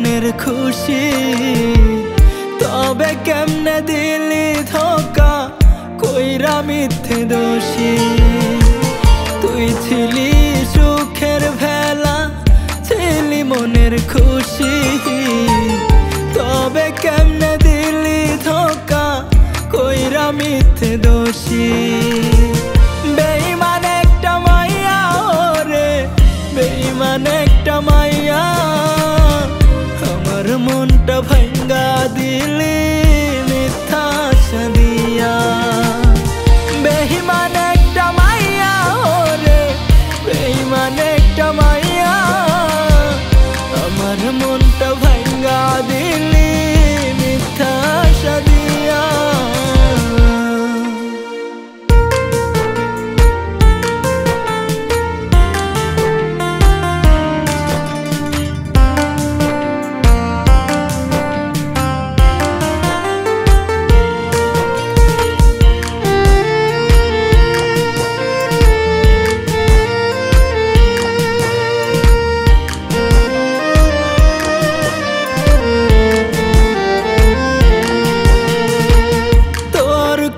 মনের খুশি তবে কেমনে দিলি ধোকা কইরা মিথ্যে দোষী তুই ছিলি সুখের ভেলা ছিলি মনের খুশি তবে কেমনে দিলি ধোকা কইরা মিথ্যে দোষী বেঈমান একটা মাইয়া ওরে বেঈমান একটা মাইয়া আমার মনটা ভাঙ্গা দিলি মিথ্যা আশা দিয়া বেঈমান একটা মাইয়া ওরে বেঈমান একটা মাইয়া আমার মনটা ভাঙ্গা দিলি মিথ্যা আশা দিয়া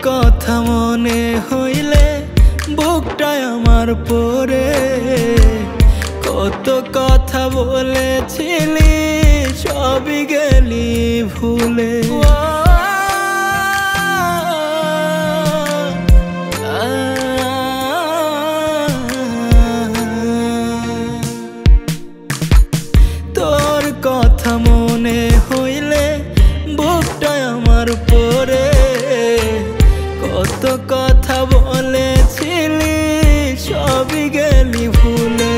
কথা মনে হইলে বুকটায় আমার পরে কত কথা বলেছিলি সবই গেলি ভুলে তোর কথা মনে হইলে বুকটায় আমার পরে কত কথা বলেছিলি সবই গেলি ভুলে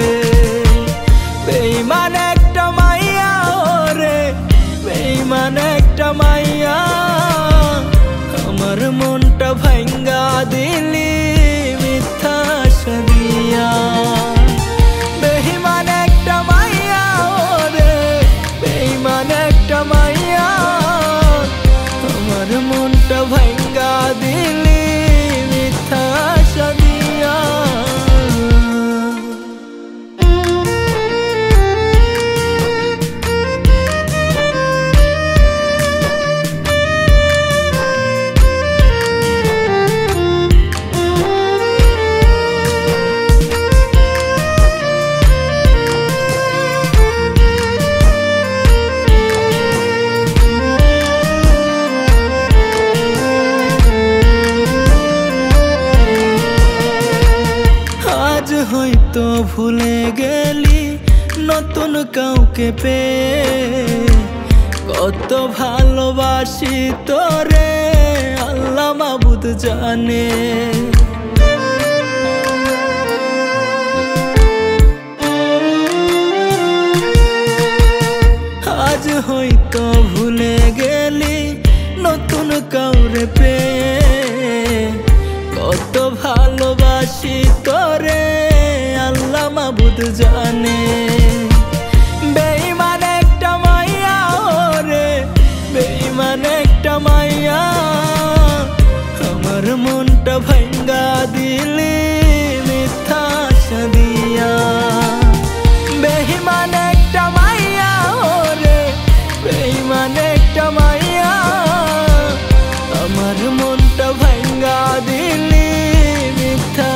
বেঈমান একটা মাইয়া ওরে বেঈমান একটা মাইয়া আমার মনটা ভাঙ্গা দিলি মিথ্যা আশা দিয়া বেঈমান একটা মাইয়া ওরে বেঈমান একটা মাইয়া আমার মনটা ভাঙ্গা দিলি মিথ্যা আশা দিয়া হয়তো ভুলে গেলি নতুন কাউকে পেয়ে কত ভালোবাসি তোরে আল্লাহ মাবুদ জানে আজ হয়তো ভুলে গেলি নতুন কাউরে পেয়ে কত ভালোবাসি তোরে আল্লাহ মাবুদ জানে বেঈমান একটা মাইয়া ওরে বেঈমান একটা মাইয়া আমার মনটা ভাঙ্গা দিলি মিথ্যা আশা দিয়া বেঈমান একটা মাইয়া ওরে বেঈমান একটা মাইয়া আমার মনটা ভাঙ্গা দিলি মিথ্যা